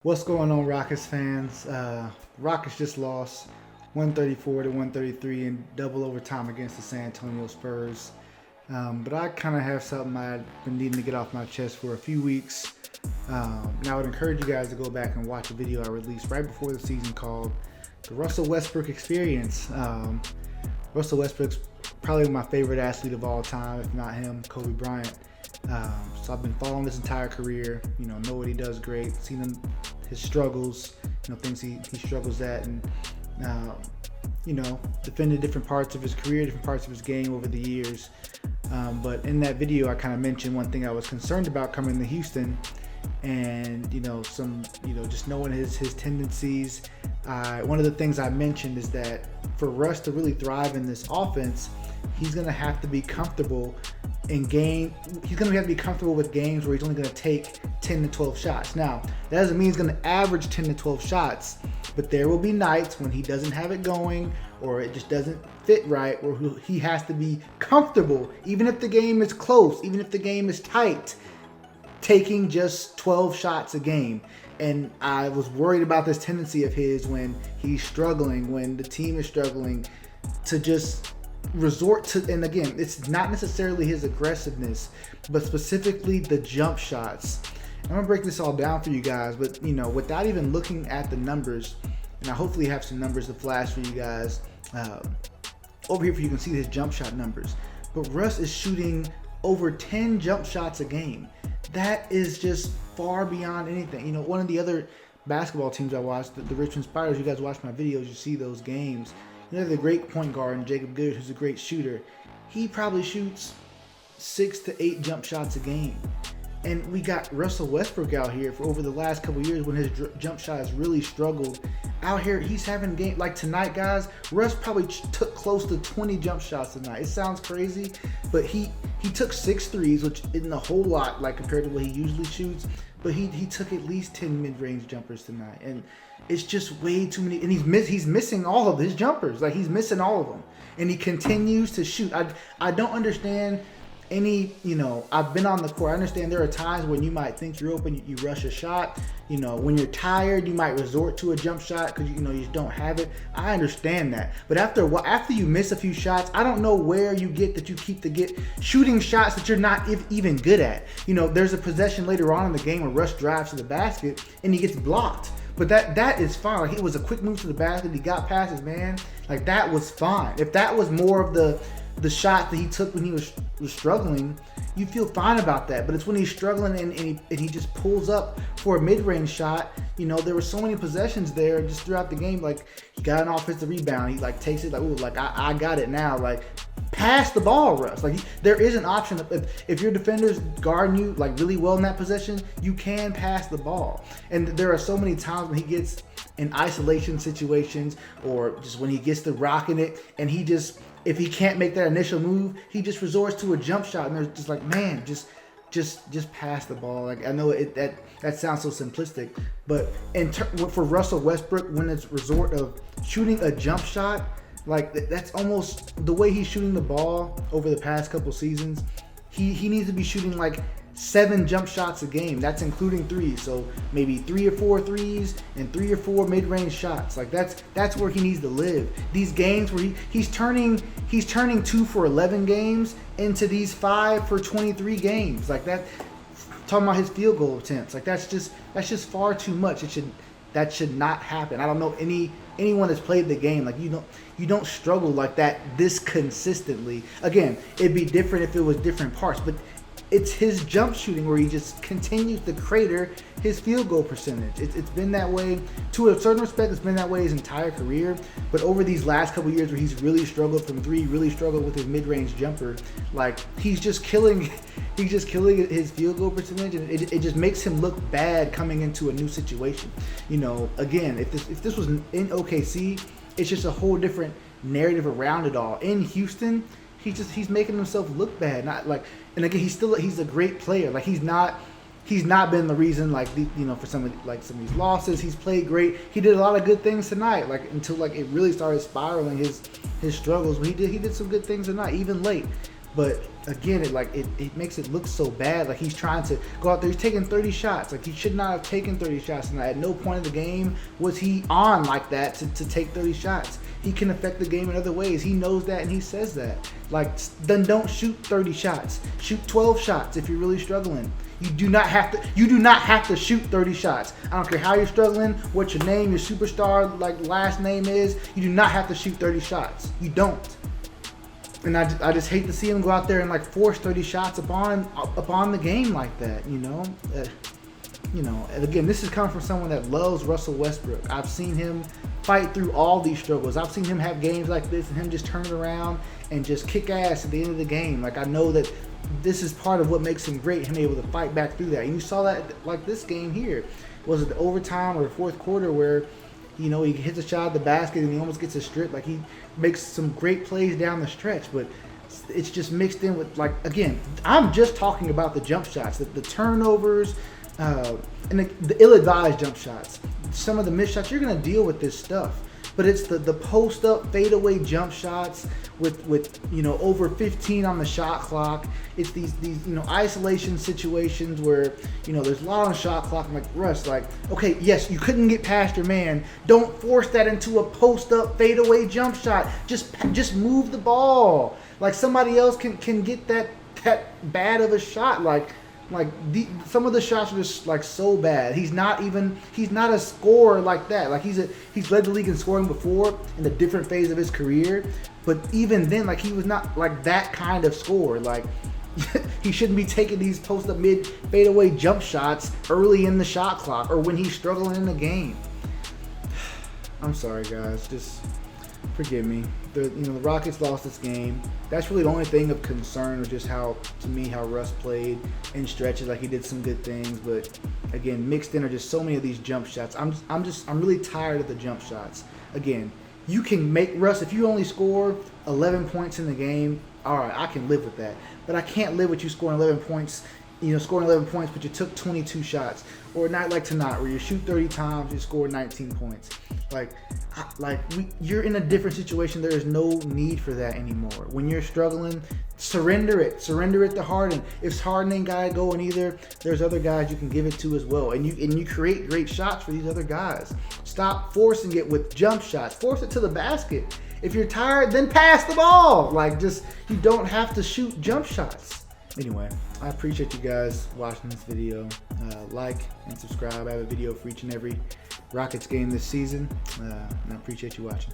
What's going on, Rockets fans? Rockets just lost 134 to 133 in double overtime against the San Antonio Spurs. But I kind of have something I've been needing to get off my chest for a few weeks. And I would encourage you guys to go back and watch a video I released right before the season called The Russell Westbrook Experience. Russell Westbrook's probably my favorite athlete of all time, if not him, Kobe Bryant. So I've been following his entire career, know what he does great, seen his struggles, things he struggles at, and defended different parts of his career, different parts of his game over the years. But in that video, I kind of mentioned one thing I was concerned about coming to Houston, and just knowing his tendencies. One of the things I mentioned is that for Russ to really thrive in this offense, he's going to have to be comfortable he's going to have to be comfortable with games where he's only going to take 10 to 12 shots. Now, that doesn't mean he's going to average 10 to 12 shots, but there will be nights when he doesn't have it going or it just doesn't fit right, where he has to be comfortable, even if the game is close, even if the game is tight, taking just 12 shots a game. And I was worried about this tendency of his when he's struggling, when the team is struggling, to just resort to, and again, it's not necessarily his aggressiveness, but specifically the jump shots. I'm gonna break this all down for you guys, but without even looking at the numbers, and I hopefully have some numbers to flash for you guys over here, for you can see his jump shot numbers. But Russ is shooting over 10 jump shots a game. That is just far beyond anything. One of the other basketball teams I watched, the Richmond Spiders, you guys watch my videos, you see those games. The great point guard, and Jacob Good, who's a great shooter, he probably shoots 6 to 8 jump shots a game. And we got Russell Westbrook out here for over the last couple years when his jump shot has really struggled. Out here, he's having games like tonight, guys. Russ probably took close to 20 jump shots tonight. It sounds crazy, but he took 6 threes, which isn't a whole lot like compared to what he usually shoots. But he took at least 10 mid-range jumpers tonight, and it's just way too many. And he's missing all of his jumpers. Like, he's missing all of them, and he continues to shoot. I don't understand any. I've been on the court. I understand there are times when you might think you're open, you rush a shot. When you're tired, you might resort to a jump shot because you just don't have it. I understand that, but after you miss a few shots, I don't know where you get that you keep shooting shots that you're not even good at. There's a possession later on in the game where Russ drives to the basket and he gets blocked. But that is fine. Like, it was a quick move to the basket. He got past his man. Like, that was fine. If that was more of the shot that he took when he was struggling, you feel fine about that. But it's when he's struggling and he just pulls up for a mid-range shot. There were so many possessions there just throughout the game. Like, he got an offensive rebound. He takes it I got it now. Like, pass the ball, Russ. Like, there is an option. If your defender's guarding you really well in that possession, you can pass the ball. And there are so many times when he gets in isolation situations, or just when he gets to rocking it, and if he can't make that initial move, he just resorts to a jump shot, and they're just like, man, just pass the ball. Like, I know that sounds so simplistic, but for Russell Westbrook, when it's resort of shooting a jump shot, like, that's almost the way he's shooting the ball over the past couple seasons. He needs to be shooting 7 jump shots a game. That's including threes. So maybe 3 or 4 threes and 3 or 4 mid-range shots. Like, that's where he needs to live. These games where he's turning 2 for 11 games into these 5 for 23 games. Like, that, talking about his field goal attempts. Like, that's just far too much. That should not happen. I don't know anyone that's played the game. Like, you don't struggle like that this consistently. Again, it'd be different if it was different parts, but it's his jump shooting where he just continues to crater his field goal percentage. It's been that way, to a certain respect, it's been that way his entire career. But over these last couple years where he's really struggled from 3, really struggled with his mid-range jumper, like, he's just killing his field goal percentage, and it just makes him look bad coming into a new situation. Again, if this was in OKC, it's just a whole different narrative around it all. In Houston, he's making himself look bad. And again, he's a great player. Like, he's not been the reason for some of these losses. He's played great. He did a lot of good things tonight. Until it really started spiraling his struggles. But he did some good things tonight, even late. But again, it makes it look so bad. Like he's trying to go out there, he's taking 30 shots. Like he should not have taken 30 shots. And at no point in the game was he on like that to take 30 shots. He can affect the game in other ways. He knows that and he says that. Like, then don't shoot 30 shots. Shoot 12 shots if you're really struggling. You do not have to shoot 30 shots. I don't care how you're struggling, what your name, your superstar last name is. You do not have to shoot 30 shots. You don't. And I just hate to see him go out there and force 30 shots upon the game like that, you know. And again, this is coming from someone that loves Russell Westbrook. I've seen him fight through all these struggles. I've seen him have games like this and him just turn it around and just kick ass at the end of the game. Like, I know that this is part of what makes him great, him able to fight back through that. And you saw that like this game here. Was it the overtime or the fourth quarter where, you know, he hits a shot at the basket and he almost gets a strip? Like, he makes some great plays down the stretch, but it's just mixed in with, again, I'm just talking about the jump shots, the turnovers, and the ill-advised jump shots. Some of the missed shots, you're going to deal with this stuff. But it's the post-up fadeaway jump shots with you know, over 15 on the shot clock. It's these you know, isolation situations where, you know, there's a lot on the shot clock. I'm like, Russ, okay, yes, you couldn't get past your man. Don't force that into a post-up fadeaway jump shot. Just move the ball. Like, somebody else can get that bad of a shot. Some of the shots are just so bad. He's not a scorer like that. Like, he's led the league in scoring before in a different phase of his career, but even then, he was not that kind of scorer. He shouldn't be taking these post-up mid fadeaway jump shots early in the shot clock or when he's struggling in the game. I'm sorry, guys. Just forgive me. The Rockets lost this game. That's really the only thing of concern, was just how Russ played in stretches. He did some good things, but again, mixed in are just so many of these jump shots. I'm really tired of the jump shots. Again, you can make Russ, if you only score 11 points in the game, all right, I can live with that. But I can't live with you scoring 11 points. Scoring 11 points, but you took 22 shots. Or not like tonight, where you shoot 30 times, you score 19 points. You're in a different situation. There is no need for that anymore. When you're struggling, surrender it. Surrender it to Harden. If Harden ain't got it going either, there's other guys you can give it to as well. And you create great shots for these other guys. Stop forcing it with jump shots. Force it to the basket. If you're tired, then pass the ball. You don't have to shoot jump shots. Anyway, I appreciate you guys watching this video. Like and subscribe. I have a video for each and every Rockets game this season. And I appreciate you watching.